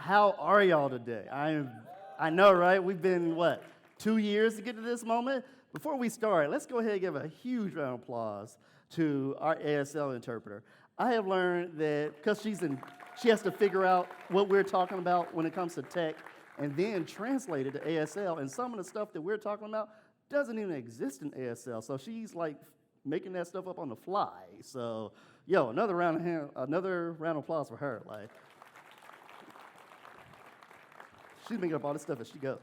How are y'all today? I know, right? We've been, 2 years to get to this moment? Before we start, let's go ahead and give a huge round of applause to our ASL interpreter. I have learned that, because she has to figure out what we're talking about when it comes to tech, and then translate it to ASL, and some of the stuff that we're talking about doesn't even exist in ASL, so she's like making that stuff up on the fly. So, yo, another round of applause for her. Like, she's making up all this stuff as she goes.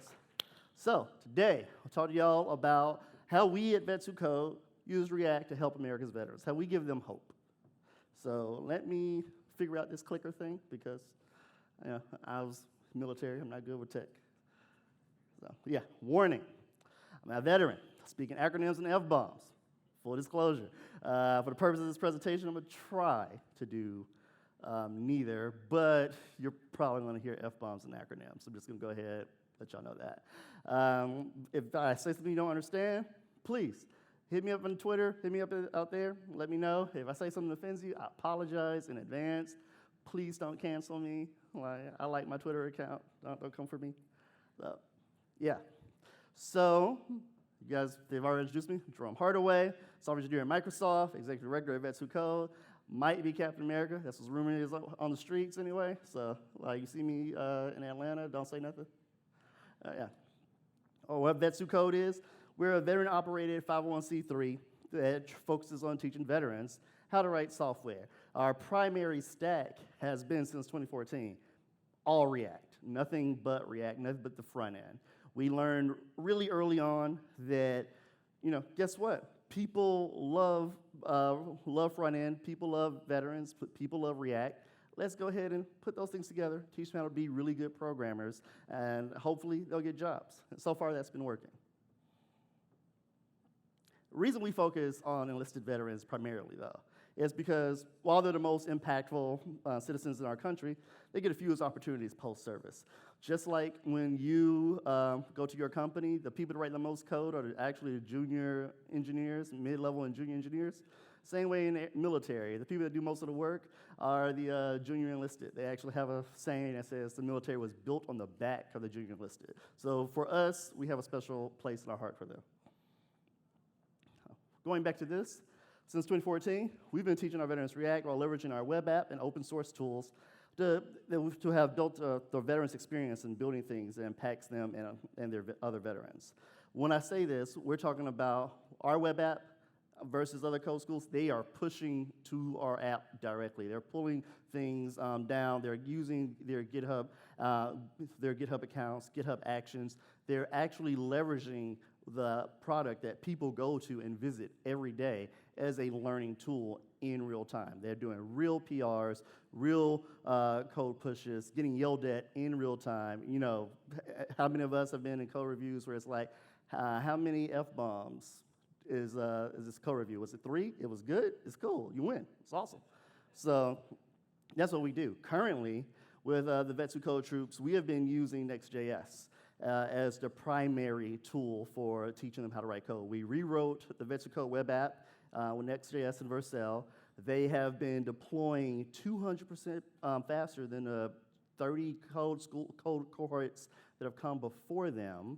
So today, I'll talk to y'all about how we at Eventsuko use React to help America's veterans, how we give them hope. So let me figure out this clicker thing, because I was military, I'm not good with tech. So yeah, warning, I'm a veteran, speaking acronyms and F-bombs. Full disclosure. For the purpose of this presentation, I'm gonna try to do neither, but you're probably gonna hear F-bombs and acronyms. I'm just gonna go ahead, let y'all know that. If I say something you don't understand, please hit me up on Twitter, hit me up out there, let me know. If I say something that offends you, I apologize in advance. Please don't cancel me. I like my Twitter account, don't come for me. Yeah, so you guys, they've already introduced me, Jerome Hardaway, software engineer at Microsoft, executive director at Eventsuko, might be Captain America, that's what's rumored is on the streets anyway, so you see me in Atlanta, don't say nothing. Yeah. Oh, what Eventsuko is, we're a veteran-operated 501c3 that focuses on teaching veterans how to write software. Our primary stack has been since 2014, all React, nothing but React, nothing but the front end. We learned really early on that, guess what? People love front end, people love veterans, people love React. Let's go ahead and put those things together, teach them how to be really good programmers, and hopefully they'll get jobs. And so far, that's been working. The reason we focus on enlisted veterans primarily, though, is because while they're the most impactful citizens in our country, they get the fewest opportunities post-service. Just like when you go to your company, the people that write the most code are actually the junior engineers, mid-level and junior engineers. Same way in the military. The people that do most of the work are the junior enlisted. They actually have a saying that says the military was built on the back of the junior enlisted. So for us, we have a special place in our heart for them. Going back to this, since 2014, we've been teaching our veterans React while leveraging our web app and open source tools to have built the veterans experience in building things that impacts them and their other veterans. When I say this, we're talking about our web app versus other code schools. They are pushing to our app directly. They're pulling things down. They're using their GitHub accounts, GitHub Actions. They're actually leveraging the product that people go to and visit every day as a learning tool in real time. They're doing real PRs, real code pushes, getting yelled at in real time. How many of us have been in code reviews where it's like, how many F-bombs is this code review? Was it 3? It was good? It's cool. You win. It's awesome. So that's what we do. Currently, with the Eventsuko troops, we have been using Next.js as the primary tool for teaching them how to write code. We rewrote the Eventsuko web app with Next.js and Vercel. They have been deploying 200% faster than the 30 code cohorts that have come before them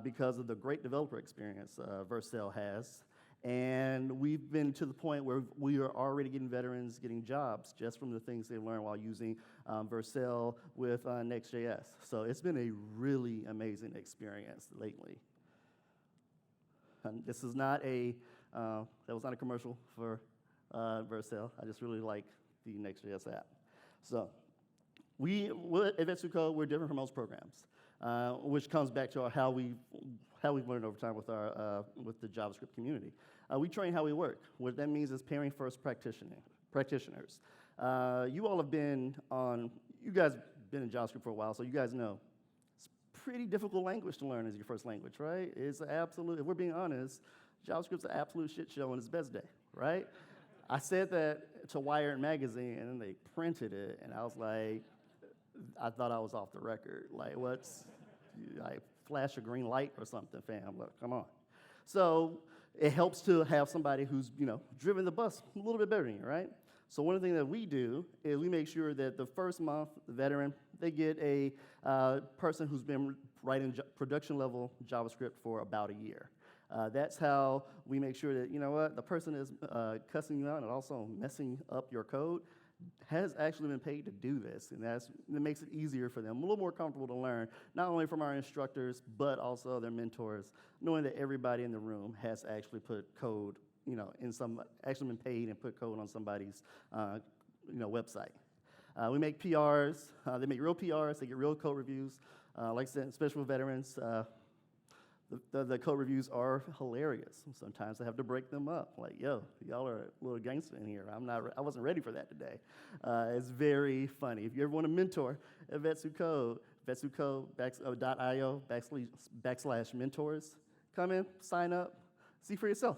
because of the great developer experience Vercel has. And we've been to the point where we are already getting veterans getting jobs just from the things they learned while using Vercel with Next.js. So it's been a really amazing experience lately. And this is not that was not a commercial for Vercel. I just really like the Next.js app. So at Eventsuko, we're different from most programs, which comes back to how we've learned over time with the JavaScript community. We train how we work. What that means is pairing first practitioners. You all have been you guys have been in JavaScript for a while, so you guys know it's a pretty difficult language to learn as your first language, right? It's absolute, if we're being honest, JavaScript's an absolute shit show on its best day, right? I said that to Wired magazine, and then they printed it, and I was like, I thought I was off the record. Like, flash a green light or something, fam. Look, come on. So it helps to have somebody who's driven the bus a little bit better than you, right? So one of the things that we do is we make sure that the first month the veteran they get a person who's been writing production level JavaScript for about a year. That's how we make sure that, you know what, the person is cussing you out and also messing up your code has actually been paid to do this, and that makes it easier for them, a little more comfortable to learn, not only from our instructors, but also their mentors, knowing that everybody in the room has actually put code, actually been paid and put code on somebody's, website. We make PRs, they make real PRs, they get real code reviews. Like I said, especially with veterans, the code reviews are hilarious. Sometimes I have to break them up. Like, yo, y'all are a little gangster in here. I wasn't ready for that today. It's very funny. If you ever want to mentor Eventsuko, eventsuko.io /mentors, come in, sign up, see for yourself.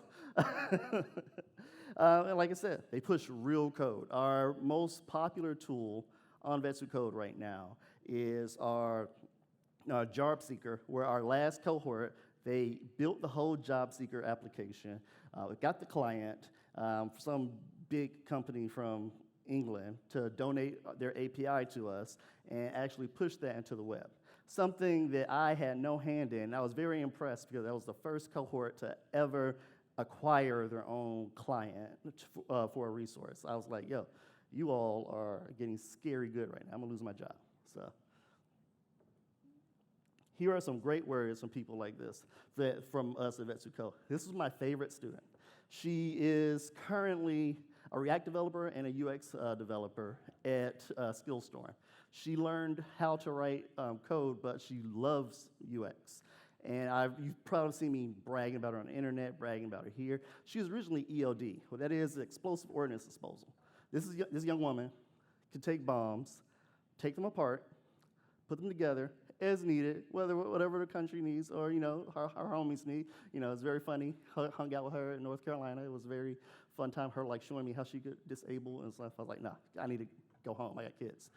And like I said, they push real code. Our most popular tool on Eventsuko right now is our job seeker, where our last cohort, they built the whole job seeker application. We got the client for some big company from England to donate their API to us and actually push that into the web. Something that I had no hand in. I was very impressed because that was the first cohort to ever acquire their own client for a resource. I was like, yo, you all are getting scary good right now. I'm gonna lose my job. So here are some great words from people like this from us at Eventsuko. This is my favorite student. She is currently a React developer and a UX developer at Skillstorm. She learned how to write code, but she loves UX. And you've probably seen me bragging about her on the internet, bragging about her here. She was originally EOD. Well, that is explosive ordnance disposal. This young woman can take bombs, take them apart, put them together as needed, whatever the country needs or, her homies need. It's very funny. Hung out with her in North Carolina. It was a very fun time, her showing me how she could disable and stuff. I was like, nah, I need to go home. I got kids.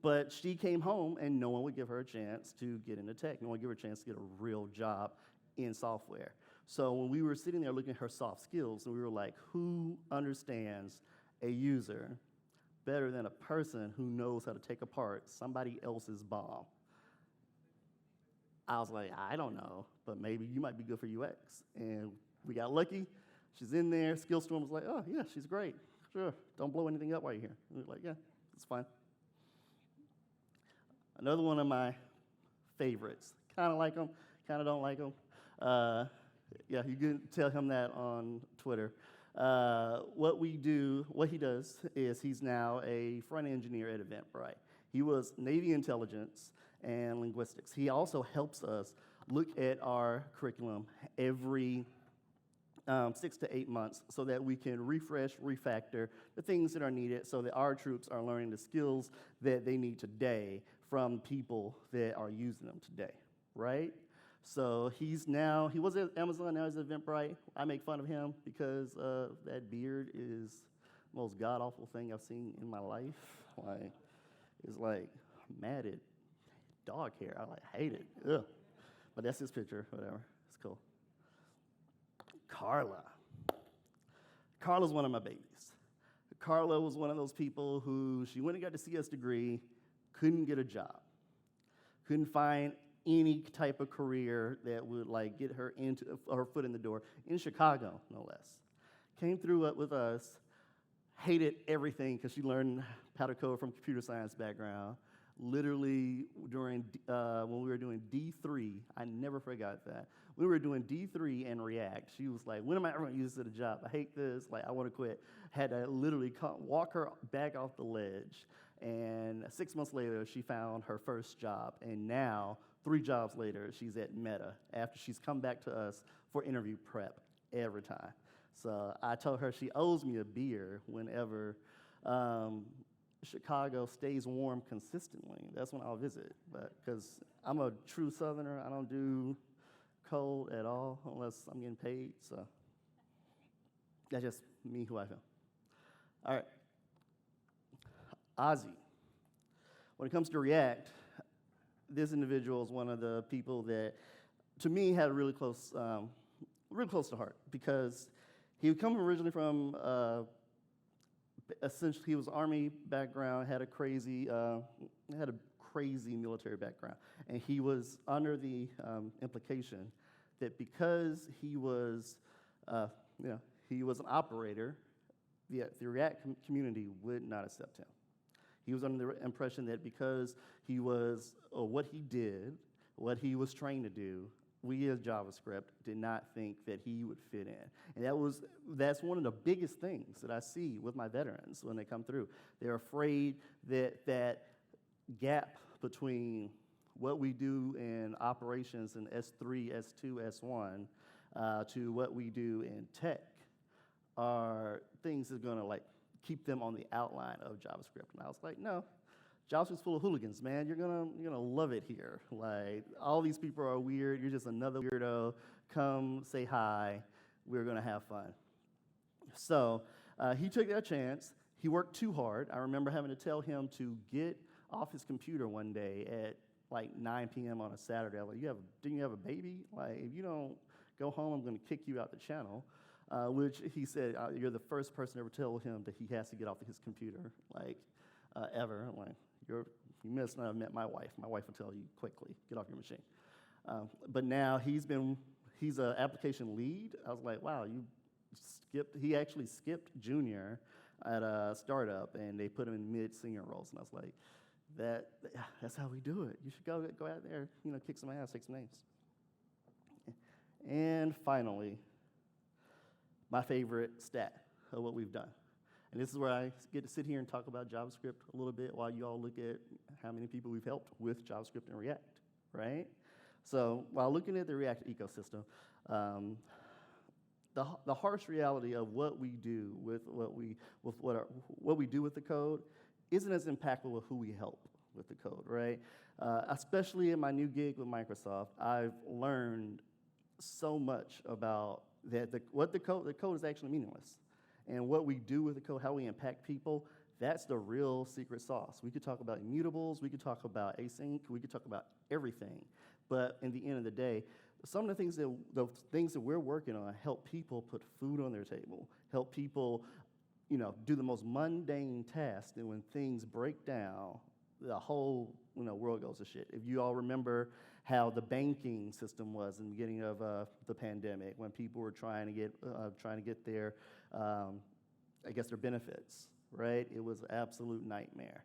But she came home, and no one would give her a chance to get into tech. No one would give her a chance to get a real job in software. So when we were sitting there looking at her soft skills, and we were like, who understands a user better than a person who knows how to take apart somebody else's bomb? I was like, I don't know, but maybe you might be good for UX. And we got lucky. She's in there. Skillstorm was like, oh, yeah, she's great. Sure, don't blow anything up while you're here. And we were like, yeah, it's fine. Another one of my favorites. Kind of like him, kind of don't like him. Yeah, you can tell him that on Twitter. What he does is he's now a front engineer at Eventbrite. He was Navy intelligence and linguistics. He also helps us look at our curriculum every 6 to 8 months so that we can refresh, refactor the things that are needed so that our troops are learning the skills that they need today from people that are using them today, right? So he was at Amazon, now he's at Eventbrite. I make fun of him because that beard is the most god-awful thing I've seen in my life. It's like matted dog hair. I hate it. Ugh. But that's his picture, whatever. It's cool. Carla. Carla's one of my babies. Carla was one of those people who, she went and got a CS degree, couldn't get a job, couldn't find any type of career that would get her foot in the door in Chicago, no less. Came through it with us, hated everything because she learned how to code from computer science background. Literally during when we were doing D3, I never forgot that. We were doing D3 and React. She was like, when am I ever going to use this at a job? I hate this. I want to quit. Had to literally walk her back off the ledge. And 6 months later, she found her first job. And now, 3 jobs later, she's at Meta after she's come back to us for interview prep every time. So I told her she owes me a beer whenever Chicago stays warm consistently. That's when I'll visit. But because I'm a true Southerner, I don't do cold at all unless I'm getting paid. So that's just me, who I am. All right. Ozzie. When it comes to React, this individual is one of the people that, to me, had really close to heart because he would come originally from essentially, he was Army background, had a crazy military background, and he was under the implication that because he was, he was an operator, the React community would not accept him. He was under the impression that because he was what he did, what he was trained to do, we as JavaScript did not think that he would fit in. And that's one of the biggest things that I see with my veterans when they come through. They're afraid that that gap between what we do in operations in S3, S2, S1 to what we do in tech are things that are gonna like keep them on the outline of JavaScript. And I was like, no, JavaScript's full of hooligans, man. You're gonna love it here. Like, all these people are weird. You're just another weirdo. Come say hi. We're gonna have fun. So he took that chance. He worked too hard. I remember having to tell him to get off his computer one day at like 9 p.m. on a Saturday. I was like, didn't you have a baby? Like, if you don't go home, I'm gonna kick you out the channel. Which he said, you're the first person to ever tell him that he has to get off his computer, like, ever. I'm like, you must not have met my wife. My wife will tell you quickly, get off your machine. But now he's an application lead. I was like, wow, he actually skipped junior at a startup, and they put him in mid-senior roles. And I was like, that's how we do it. You should go out there, kick some ass, take some names. And finally, my favorite stat of what we've done. And this is where I get to sit here and talk about JavaScript a little bit while you all look at how many people we've helped with JavaScript and React, right? So while looking at the React ecosystem, the harsh reality of what we do with what we do with the code isn't as impactful with who we help with the code, right? Especially in my new gig with Microsoft, I've learned so much about that the code is actually meaningless. And what we do with the code, how we impact people, that's the real secret sauce. We could talk about immutables, we could talk about async, we could talk about everything. But in the end of the day, some of the things that we're working on help people put food on their table, help people, do the most mundane tasks. And when things break down, the whole world goes to shit. If you all remember how the banking system was in the beginning of the pandemic, when people were trying to get their, their benefits, right? It was an absolute nightmare.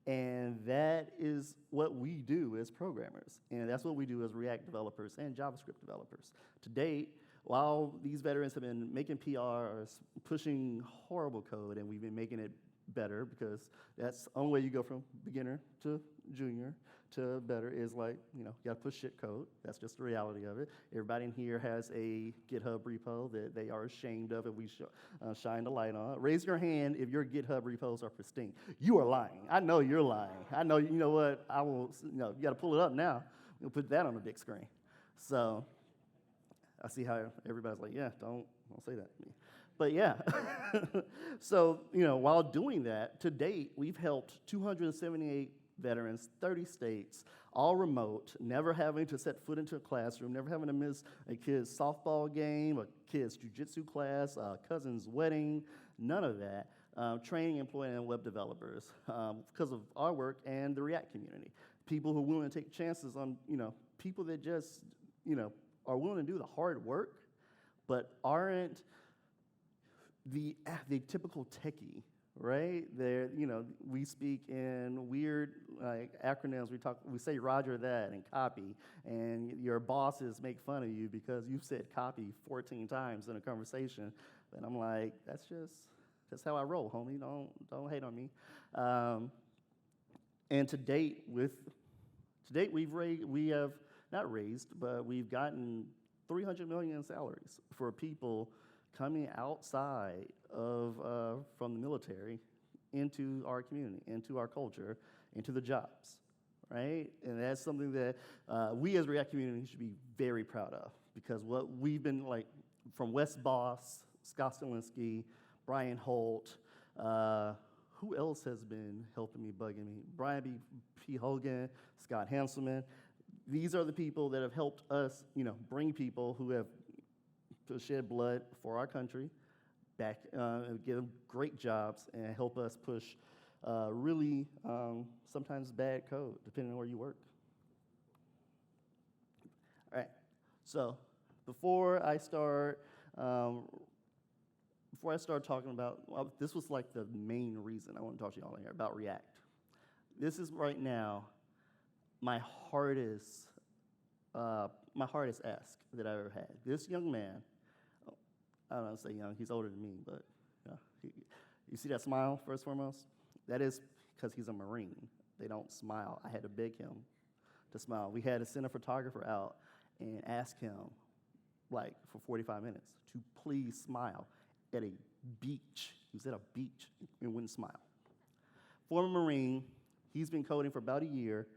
And that is what we do as programmers. And that's what we do as React developers and JavaScript developers. To date, while these veterans have been making PRs, pushing horrible code, and we've been making it better, because that's the only way you go from beginner to junior to better is like, you gotta push shit code. That's just the reality of it. Everybody in here has a GitHub repo that they are ashamed of, and we shine the light on. Raise your hand if your GitHub repos are pristine. You are lying. I know you're lying. I know, you know what, I will, you gotta pull it up now. We'll put that on the big screen. So I see how everybody's like, yeah, don't say that to me. But yeah, so, while doing that, to date, we've helped 278 veterans, 30 states, all remote, never having to set foot into a classroom, never having to miss a kid's softball game, a kid's jiu-jitsu class, a cousin's wedding, none of that. Training, employing, and web developers because of our work and the React community. People who are willing to take chances on, people that just, are willing to do the hard work, but aren't the typical techie, right? They're, we speak in weird acronyms. We say Roger that and copy, and your bosses make fun of you because you've said copy 14 times in a conversation. And I'm like, that's how I roll, homie. Don't hate on me. And to date, we've gotten 300 million in salaries for people coming outside of from the military into our community, into our culture, into the jobs, right? And that's something that we as React community should be very proud of, because what we've been like, from Wes Boss, Scott Stilinski, Brian Holt, who else has been helping me, bugging me? Brian P. Hogan, Scott Hanselman. These are the people that have helped us, bring people who have to shed blood for our country, back, give them great jobs, and help us push really sometimes bad code, depending on where you work. All right, so before I start talking about, well, this was like the main reason I want to talk to you all here about React. This is right now my hardest ask that I've ever had. This young man, I don't know, say young, he's older than me, but you see that smile, first and foremost? That is because he's a Marine. They don't smile. I had to beg him to smile. We had to send a photographer out and ask him, like, for 45 minutes to please smile at a beach. He was at a beach and wouldn't smile. Former Marine, he's been coding for about a year.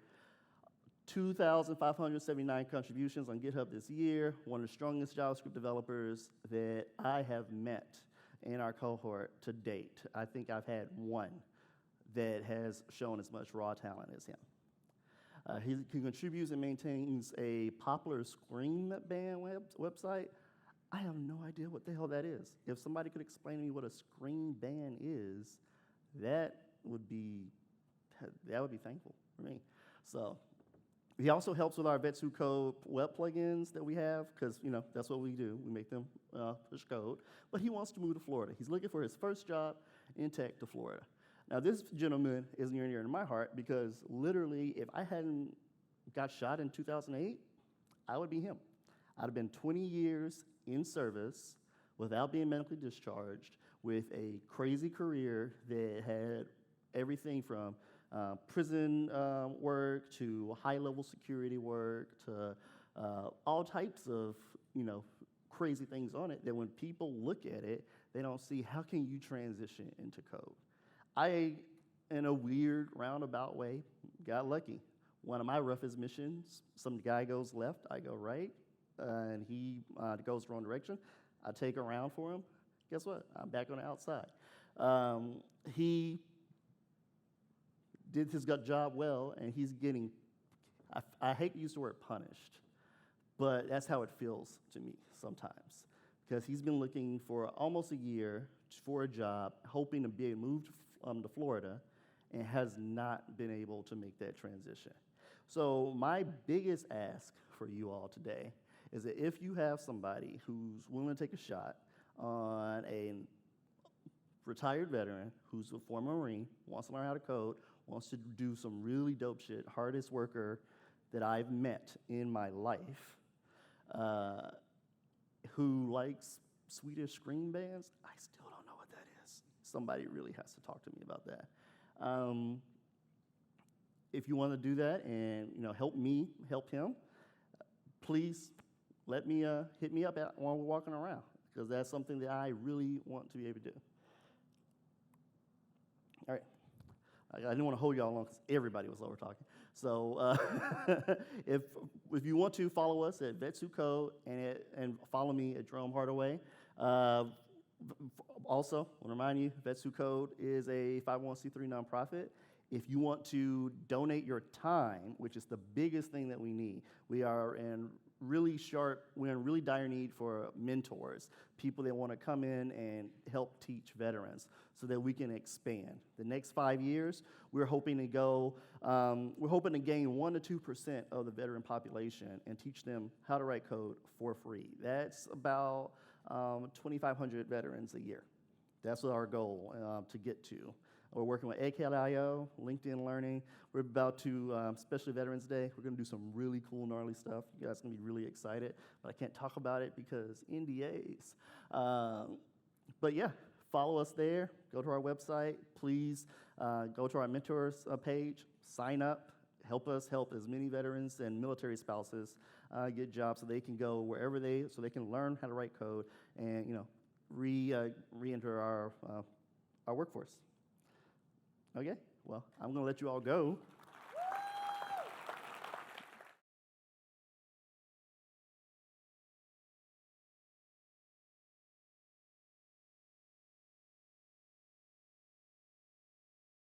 2,579 contributions on GitHub this year, one of the strongest JavaScript developers that I have met in our cohort to date. I think I've had one that has shown as much raw talent as him. He contributes and maintains a popular screen ban website. I have no idea what the hell that is. If somebody could explain to me what a screen ban is, that would be thankful for me. So he also helps with our Eventsuko web plugins that we have, because that's what we do. We make them push code. But he wants to move to Florida. He's looking for his first job in tech to Florida. Now, this gentleman is near and dear to my heart because literally, if I hadn't got shot in 2008, I would be him. I'd have been 20 years in service without being medically discharged with a crazy career that had everything from prison work to high-level security work to all types of crazy things on it that when people look at it, they don't see how can you transition into code. I, in a weird roundabout way, got lucky. One of my roughest missions, some guy goes left, I go right, and he goes the wrong direction. I take a round for him. Guess what? I'm back on the outside. He did his job well, and he's getting, I hate to use the word punished, but that's how it feels to me sometimes. Because he's been looking for almost a year for a job, hoping to be able to move to Florida, and has not been able to make that transition. So my biggest ask for you all today is that if you have somebody who's willing to take a shot on a retired veteran who's a former Marine, wants to learn how to code, wants to do some really dope shit, hardest worker that I've met in my life, who likes Swedish screen bands, I still don't know what that is. Somebody really has to talk to me about that. If you want to do that and help me help him, please hit me up while we're walking around, because that's something that I really want to be able to do. All right. I didn't want to hold y'all long because everybody was over talking. So if you want to follow us at Eventsuko and follow me at Jerome Hardaway. Also, I want to remind you, Eventsuko is a 501c3 nonprofit. If you want to donate your time, which is the biggest thing that we need, we're in really dire need for mentors, people that want to come in and help teach veterans so that we can expand. The next 5 years, we're hoping to gain 1 to 2% of the veteran population and teach them how to write code for free. That's about 2,500 veterans a year. That's our goal to get to. We're working with AKIO, LinkedIn Learning. We're about to, especially Veterans Day, we're going to do some really cool, gnarly stuff. You guys are going to be really excited, but I can't talk about it because NDAs. But yeah, follow us there. Go to our website. Please go to our mentors page. Sign up. Help us help as many veterans and military spouses get jobs so they can go wherever so they can learn how to write code and re-enter our workforce. Okay, well, I'm going to let you all go.